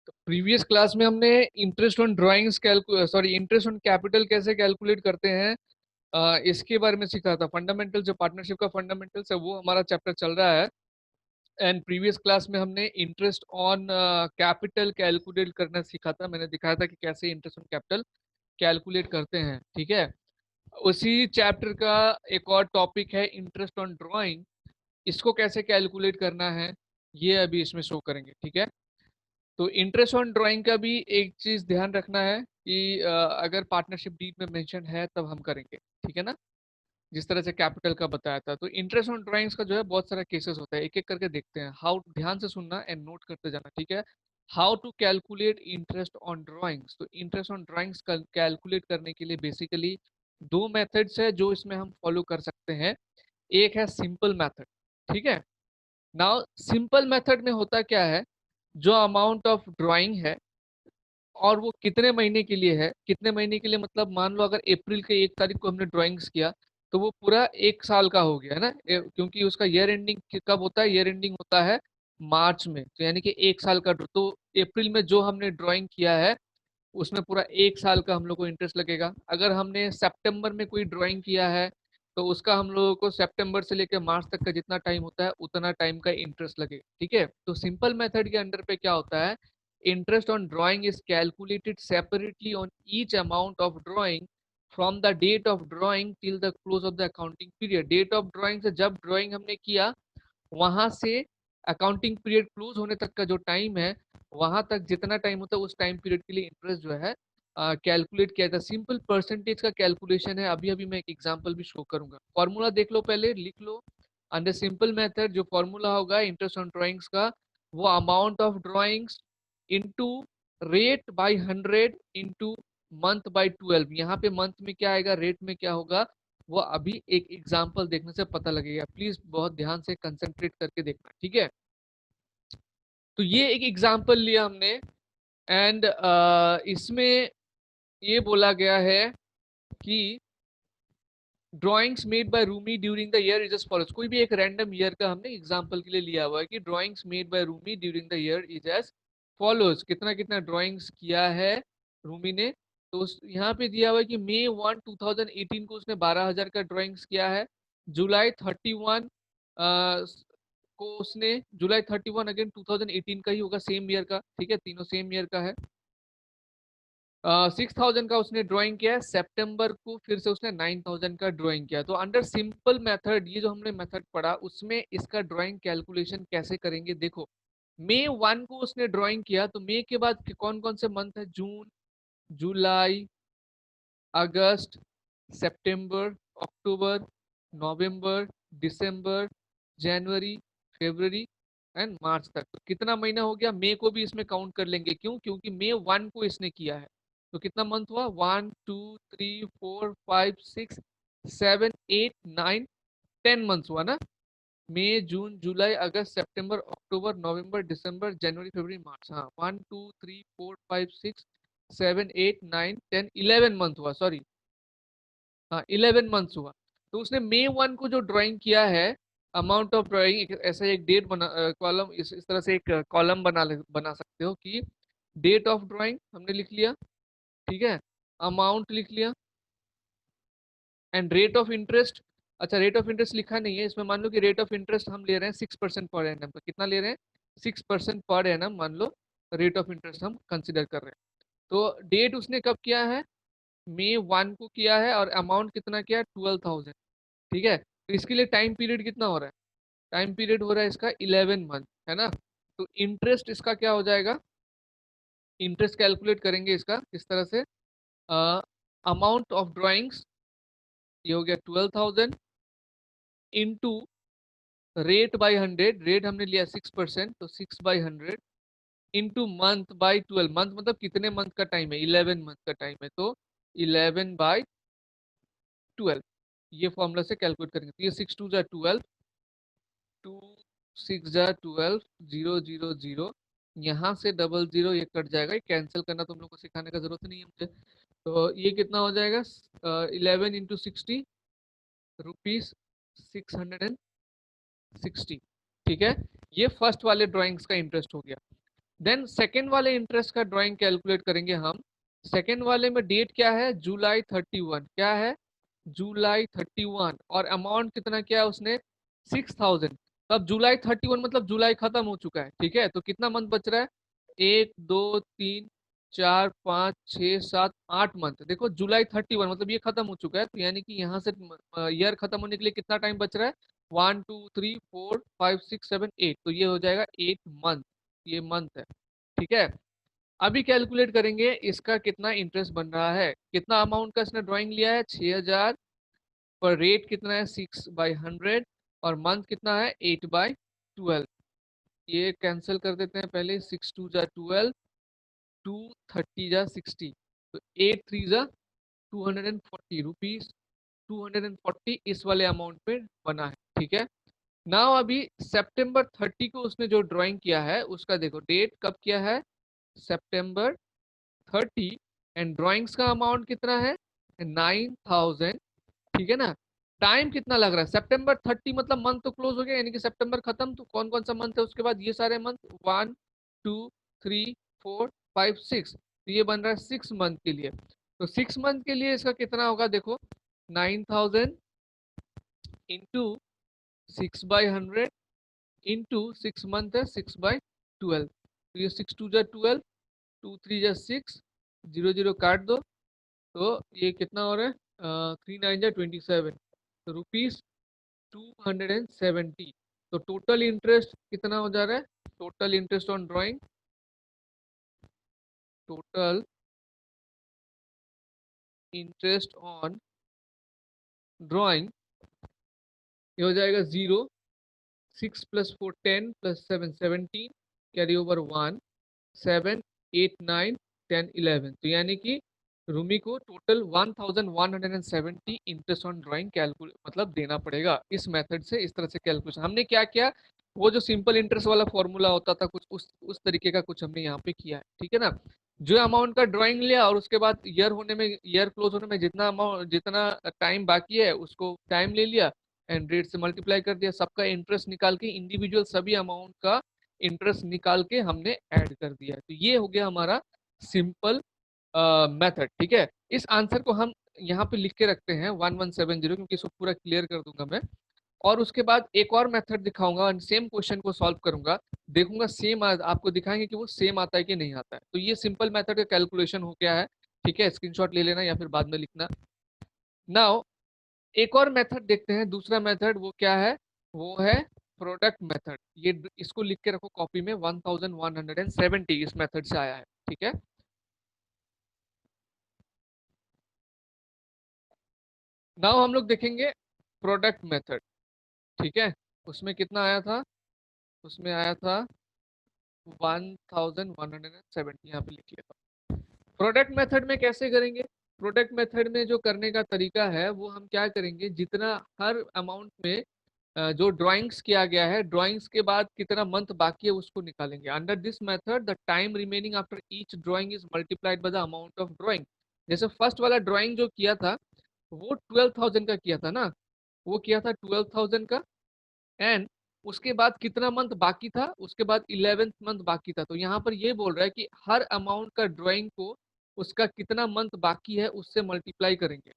तो previous class में हमने interest on drawings interest on capital कैसे कैलकुलेट करते हैं, इसके बारे में सीखा था। फंडामेंटल जो पार्टनरशिप का फंडामेंटल्स है वो हमारा चैप्टर चल रहा है। एंड प्रीवियस क्लास में हमने इंटरेस्ट ऑन कैपिटल कैलकुलेट करना सीखा था। मैंने दिखाया था कि कैसे इंटरेस्ट ऑन कैपिटल कैलकुलेट करते हैं, ठीक है। उसी चैप्टर का एक और टॉपिक है इंटरेस्ट ऑन ड्राइंग। इसको कैसे कैलकुलेट करना है ये अभी इसमें शो करेंगे, ठीक है। तो इंटरेस्ट ऑन ड्राइंग का भी एक चीज ध्यान रखना है कि अगर पार्टनरशिप डीड में मेंशन है तब हम करेंगे, ठीक है ना। जिस तरह से कैपिटल का बताया था, तो इंटरेस्ट ऑन ड्राइंग्स का जो है बहुत सारा केसेस होता है, एक एक करके देखते हैं। हाउ, ध्यान से सुनना एंड नोट करते जाना, ठीक है। How to calculate interest on drawings. तो इंटरेस्ट ऑन ड्राइंग्स कैलकुलेट करने के लिए बेसिकली दो मेथड्स है जो इसमें हम फॉलो कर सकते हैं। एक है सिंपल मेथड, ठीक है। नाउ सिंपल मेथड में होता क्या है, जो अमाउंट ऑफ ड्राइंग है और वो कितने महीने के लिए है, कितने महीने के लिए मतलब मान लो अगर अप्रैल के 1 तारीख को हमने ड्राइंग्स किया तो वो पूरा 1 साल का हो गया है ना। क्योंकि उसका ईयर एंडिंग कब होता है, ईयर एंडिंग होता है मार्च में, तो यानी कि 1 साल का। तो अप्रैल में जो हमने ड्राइंग किया है उसमें पूरा 1 साल का हम लोग को इंटरेस्ट लगेगा। अगर हमने सितंबर में कोई ड्राइंग किया है तो उसका हम लोगों को सितंबर से लेकर मार्च तक का जितना टाइम होता है उतना टाइम का इंटरेस्ट लगेगा, ठीक है। तो सिंपल मेथड के अंडर पे क्या होता है, interest on drawing is calculated separately on each amount of drawing from the date of drawing till the close of the accounting period. Date of drawing से जब ड्राइंग हमने किया वहां से अकाउंटिंग पीरियड क्लोज होने तक का जो टाइम है, वहां तक जितना टाइम होता है उस टाइम पीरियड के लिए इंटरेस्ट जो है कैलकुलेट किया जाता है। सिंपल परसेंटेज का कैलकुलेशन है। अभी अभी मैं एक एग्जांपल भी शो करूंगा। फॉर्मूला देख लो, पहले लिख लो। अंडर सिंपल मेथड जो फॉर्मूला होगा इंटरेस्ट ऑन ड्राइंग्स का, वो amount of drawings into rate by 100 into month by 12। यहाँ पे मंथ में क्या आएगा, रेट में क्या होगा, वो अभी एक एग्जांपल देखने से पता लगेगा। प्लीज बहुत ध्यान से कंसंट्रेट करके देखना, ठीक है। तो ये एक एग्जांपल लिया हमने एंड इसमें ये बोला गया है कि drawings made by Rumi during the year is as follows. कोई भी एक रैंडम ईयर का हमने एग्जांपल के लिए लिया हुआ है कि drawings made by Rumi during the year is as follows. कितना कितना ड्राइंग्स किया है रूमी ने। तो यहाँ पे दिया हुआ है कि May 1 2018 को उसने 12,000 का ड्राइंग्स किया है। जुलाई 31 को उसने, जुलाई 31 अगेन 2018 का ही होगा, सेम ईयर का, ठीक है, तीनों सेम ईयर का है। 6,000 का उसने ड्राइंग किया है सितंबर को, फिर से उसने 9,000 का ड्राइंग किया। तो अंडर सिंपल मेथड, ये जो हमने मेथड पढ़ा उसमें इसका ड्राइंग कैलकुलेशन कैसे करेंगे देखो। May 1 को उसने ड्राइंग किया, तो मई के बाद कौन कौन से मंथ है, जून, जुलाई, अगस्त, सितंबर, अक्टूबर, नवंबर, दिसंबर, जनवरी, फरवरी एंड मार्च तक। तो कितना महीना हो गया, मई को भी इसमें काउंट कर लेंगे। क्यों, क्योंकि May 1 को इसने किया है। तो कितना मंथ हुआ, 1 2 3 4 5 6 7 8 9 10 मंथ्स हुआ ना। मई, जून, जुलाई, अगस्त, सितंबर, अक्टूबर, नवंबर, दिसंबर, जनवरी, फरवरी, मार्च। हाँ, 1 2 3 4 5 6 7 8 9 10 11 मंथ हुआ, सॉरी। हाँ, 11 मंथ्स हुआ। तो उसने May 1 को जो ड्राइंग किया है, अमाउंट ऑफ ड्राइंग, ऐसा एक डेट बना, कॉलम, इस तरह से एक कॉलम बना सकते हो कि डेट ऑफ ड्राइंग हमने लिख लिया, ठीक है, अमाउंट लिख लिया एंड रेट ऑफ इंटरेस्ट। अच्छा, रेट ऑफ इंटरेस्ट लिखा नहीं है इसमें। मान लो कि रेट ऑफ इंटरेस्ट हम ले रहे हैं 6% पर एनम। तो कितना ले रहे हैं, 6% पर एनम मान लो रेट ऑफ इंटरेस्ट हम कंसिडर कर रहे हैं। तो डेट उसने कब किया है, May 1 को किया है और अमाउंट कितना किया है, 12,000, ठीक है। तो इसके लिए टाइम पीरियड कितना हो रहा है, टाइम पीरियड हो रहा है इसका 11 मंथ, है ना। तो इंटरेस्ट इसका क्या हो जाएगा, इंटरेस्ट कैलकुलेट करेंगे इसका इस तरह से, अमाउंट ऑफ ड्राइंग्स, ये हो गया 12,000 इंटू रेट बाई 100, रेट हमने लिया 6%, तो 6/100 इंटू मंथ बाई 12। मंथ मतलब कितने मंथ का टाइम है, 11 मंथ का टाइम है, तो 11/12। ये फॉर्मूला से कैलकुलेट करेंगे। तो ये 6 2 12, 2 6 12, 0 0 0, यहाँ से डबल जीरो ये कट जाएगा, ये कैंसिल करना तुम लोग को सिखाने का जरूरत नहीं है मुझे। तो ये कितना हो जाएगा, 11 × 60 रुपीज 660, ठीक है। ये फर्स्ट वाले ड्राइंग्स का इंटरेस्ट हो गया। देन सेकेंड वाले इंटरेस्ट का ड्राइंग कैलकुलेट करेंगे हम। सेकेंड वाले में डेट क्या है, जुलाई 31, क्या है, जुलाई 31, और अमाउंट कितना किया है उसने, 6000। तो अब जुलाई 31 मतलब जुलाई खत्म हो चुका है, ठीक है। तो कितना मंथ बच रहा है, 1 2 3 4 5 6 7 8 मंथ। देखो जुलाई 31 मतलब ये खत्म हो चुका है, तो यानी कि यहाँ से ईयर खत्म होने के लिए कितना टाइम बच रहा है, 1 2 3 4 5 6 7 8, तो ये हो जाएगा 8 मंथ, ये मंथ है, ठीक है। अभी कैलकुलेट करेंगे इसका कितना इंटरेस्ट बन रहा है, कितना अमाउंट का इसने ड्राइंग लिया है, 6000, पर रेट कितना है 6/100, और मंथ कितना है 8/12। ये कैंसिल कर देते हैं पहले, 6 2 जा 12, 2 30 जा 60, तो 8 3 जा 240 रुपीज, 240 इस वाले अमाउंट पे बना है, ठीक है। नाउ अभी सितंबर 30 को उसने जो ड्राइंग किया है उसका देखो डेट कब किया है, सितंबर 30, एंड ड्राइंग्स का अमाउंट कितना है, 9000, ठीक है ना। टाइम कितना लग रहा है, सितंबर 30 मतलब मंथ तो क्लोज हो गया, यानी कि सितंबर खत्म, तो कौन कौन सा मंथ है उसके बाद, ये सारे मंथ, 1 2 3 4 5 6, तो ये बन रहा है 6 मंथ के लिए। तो 6 मंथ के लिए इसका कितना होगा देखो, 9000 इंटू 6/100 इंटू 6 मंथ है 6/12, तो ये 6 2 जा 12, 2 3 जा 6, 0 0 काट दो, तो ये कितना हो रहा है, 3 9 जा 27, तो ₹270। तो टोटल इंटरेस्ट कितना हो जा रहा है, total interest on drawing, total interest on drawing, ये हो जाएगा 0, 6 + 4 10 + 7 17, कैरी ओवर 1, 7 8 9 10 11, तो यानी कि रूमी को total 1170 interest on drawing calculate मतलब देना पड़ेगा इस मेथड से। इस तरह से कैलकुलेशन हमने क्या किया, वो जो सिंपल इंटरेस्ट वाला फॉर्मूला होता था कुछ उस तरीके का कुछ हमने यहाँ पे किया है, ठीक है ना। जो अमाउंट का ड्राइंग लिया और उसके बाद ईयर क्लोज होने में जितना अमाउंट जितना टाइम बाकी है उसको टाइम ले लिया, एंड रेट से मल्टीप्लाई कर दिया, सबका इंटरेस्ट निकाल के इंडिविजुअल सभी अमाउंट का इंटरेस्ट निकाल के हमने ऐड कर दिया। तो ये हो गया हमारा सिंपल मेथड, ठीक है। इस आंसर को हम यहाँ पे लिख के रखते हैं 1170, क्योंकि इसको पूरा क्लियर कर दूंगा मैं। और उसके बाद एक और मेथड दिखाऊंगा, सेम क्वेश्चन को सॉल्व करूंगा, देखूंगा सेम आपको दिखाएंगे कि वो सेम आता है कि नहीं आता है। तो ये सिंपल मेथड का कैलकुलेशन हो गया है, ठीक है, स्क्रीनशॉट ले लेना या फिर बाद में लिखना। नाउ एक और मेथड देखते हैं, दूसरा मेथड वो क्या है, वो है प्रोडक्ट मेथड। ये इसको लिख के रखो कॉपी में, 1170 इस मेथड से आया है, ठीक है। नाउ हम लोग देखेंगे प्रोडक्ट मेथड, ठीक है। उसमें कितना आया था, उसमें आया था 1170, यहाँ पे लिख लेता हूँ। प्रोडक्ट मेथड में कैसे करेंगे, प्रोडक्ट मेथड में जो करने का तरीका है वो हम क्या करेंगे, जितना हर अमाउंट में जो ड्राइंग्स किया गया है, ड्राइंग्स के बाद कितना मंथ बाकी है उसको निकालेंगे। Under this method the time remaining after each drawing is multiplied by the amount of drawing. जैसे फर्स्ट वाला ड्राइंग जो किया था वो 12,000 का किया था ना, वो किया था 12,000 का, एंड उसके बाद कितना मंथ बाकी था, उसके बाद 11th मंथ बाकी था। तो यहाँ पर ये बोल रहा है कि हर अमाउंट का ड्राइंग को उसका कितना मंथ बाकी है उससे मल्टीप्लाई करेंगे,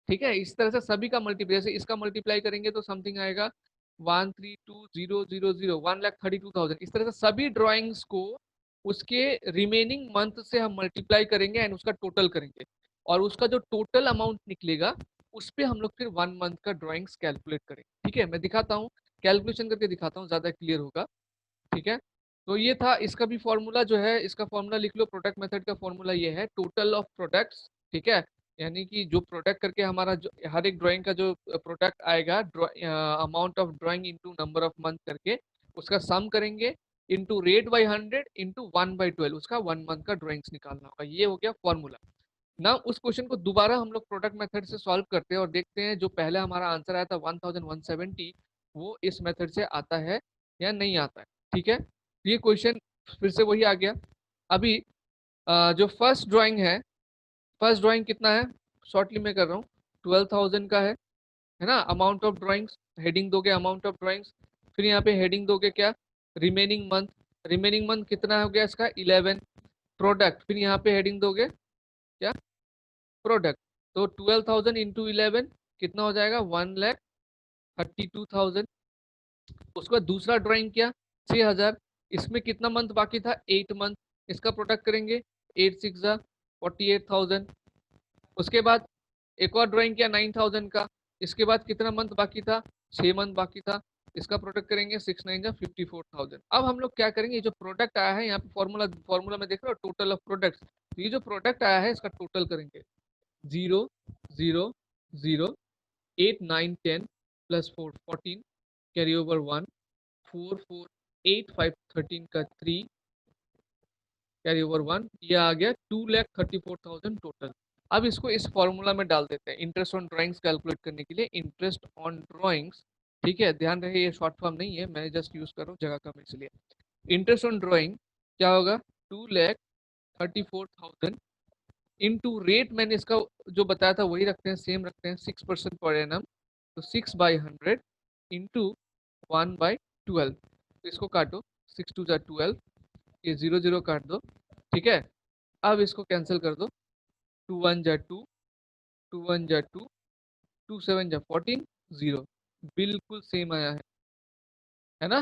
ठीक है। इस तरह से सभी का मल्टीप्लाई, जैसे इसका मल्टीप्लाई करेंगे तो समथिंग आएगा 132,000, 1,32,000। इस तरह से सभी ड्राइंग्स को उसके रिमेनिंग मंथ से हम मल्टीप्लाई करेंगे एंड उसका टोटल करेंगे, और उसका जो टोटल अमाउंट निकलेगा उस पे हम लोग फिर 1 मंथ का ड्राइंग्स कैलकुलेट करेंगे, ठीक है। मैं दिखाता हूँ, कैलकुलेशन करके दिखाता हूँ, ज्यादा क्लियर होगा, ठीक है। तो ये था, इसका भी फॉर्मूला जो है, इसका फॉर्मूला लिख लो, प्रोडक्ट मेथड का फॉर्मूला ये है, टोटल ऑफ प्रोडक्ट्स, ठीक है। यानी कि जो प्रोडक्ट करके हमारा जो हर एक ड्राइंग का जो प्रोडक्ट आएगा, amount of drawing into number of month करके उसका सम करेंगे, इनटू रेट बाय 100 इनटू 1/12, उसका 1 मंथ का ड्राइंग्स निकालना होगा। ये हो गया फॉर्मूला। ना उस क्वेश्चन को दोबारा हम लोग प्रोडक्ट मेथड से सॉल्व करते हैं और देखते हैं जो पहले हमारा आंसर आया था 1170, वो इस मेथड से आता है या नहीं आता है, ठीक है। ये क्वेश्चन फिर से वही आ गया। अभी जो फर्स्ट ड्राइंग फर्स्ट ड्राइंग कितना है, शॉर्टली मैं कर रहा हूँ, 12,000 का है ना। अमाउंट ऑफ ड्राइंग्स, हेडिंग दोगे अमाउंट ऑफ ड्राइंग्स, फिर यहाँ पे हेडिंग दोगे क्या, रिमेनिंग मंथ, रिमेनिंग मंथ कितना हो गया इसका 11। प्रोडक्ट, फिर यहाँ पे हेडिंग दोगे क्या, प्रोडक्ट। तो 12,000 इंटू 11 कितना हो जाएगा, 1,32,000। उसके बाद दूसरा ड्राइंग किया 6,000, इसमें कितना मंथ बाकी था, 8 मंथ। इसका प्रोडक्ट करेंगे 8 6 48,000। उसके बाद एक और ड्राइंग किया 9,000 का, इसके बाद कितना मंथ बाकी था, 6 मंथ बाकी था। इसका प्रोडक्ट करेंगे 6 9 54,000। अब हम लोग क्या करेंगे, ये जो प्रोडक्ट आया है यहाँ पे फॉर्मूला फॉर्मूला में देख रहे हो टोटल ऑफ प्रोडक्ट्स, तो ये जो प्रोडक्ट आया है इसका टोटल करेंगे 0 0 0 8 9 10 प्लस 4 14 कैरी ओवर 1 4 4 8 5 13 का 3 कैरी ओवर 1, ये आ गया 2,34,000 टोटल। अब इसको इस फॉर्मूला में डाल देते हैं इंटरेस्ट ऑन ड्राइंग्स कैलकुलेट करने के लिए, इंटरेस्ट ऑन ड्राइंग्स। ठीक है, ध्यान रहे ये शॉर्ट फॉर्म नहीं है, मैं जस्ट यूज कर रहा हूँ, जगह कम इसलिए। इंटरेस्ट ऑन ड्राइंग क्या होगा, 2,34,000 इनटू रेट, मैंने इसका जो बताया था वही रखते हैं, सेम रखते हैं 6% पर एनम। तो 6/100 इंटू 1/12, इसको काटो, 6 2 12, ये 0 0 काट दो। ठीक है, अब इसको कैंसिल कर दो, 2 1 2, 2 1 2, 2 7 14, 0, बिल्कुल सेम आया है ना।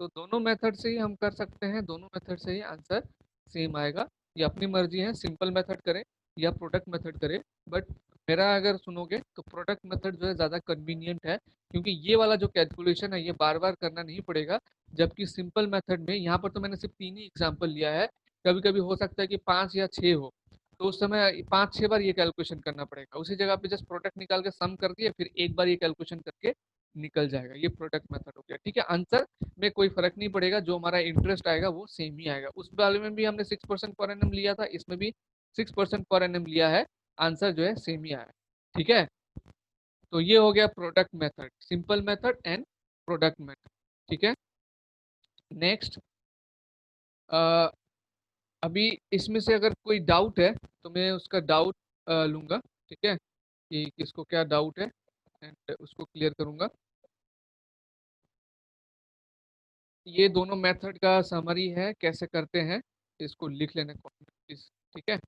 तो दोनों मेथड से ही हम कर सकते हैं, दोनों मेथड से ही आंसर सेम आएगा। ये अपनी मर्जी है, सिंपल मेथड करें या प्रोडक्ट मेथड करें, बट मेरा अगर सुनोगे तो प्रोडक्ट मेथड जो है ज़्यादा कन्वीनियंट है, क्योंकि ये वाला जो कैलकुलेशन है ये बार बार करना नहीं पड़ेगा। जबकि सिंपल मेथड में यहाँ पर तो मैंने सिर्फ 3 ही एग्जाम्पल लिया है, कभी कभी हो सकता है कि 5 या 6 हो, तो उस समय 5 6 बार ये कैलकुलेशन करना पड़ेगा। उसी जगह पे जस्ट प्रोडक्ट निकाल के सम कर दिए, फिर एक बार ये कैलकुलेशन करके निकल जाएगा। ये प्रोडक्ट मेथड हो गया। ठीक है, आंसर में कोई फर्क नहीं पड़ेगा, जो हमारा इंटरेस्ट आएगा वो सेम ही आएगा। उस वाले में भी हमने 6% पर एनम लिया था, इसमें भी 6% पर एनम लिया है, आंसर जो है सेम ही आया। ठीक है, तो ये हो गया product method, simple method and product method. ठीक है, नेक्स्ट, अभी इसमें से अगर कोई डाउट है तो मैं उसका डाउट लूंगा। ठीक है, कि किसको क्या डाउट है एंड उसको क्लियर करूंगा। ये दोनों मेथड का समरी है, कैसे करते हैं इसको लिख लेना प्लीज। ठीक है,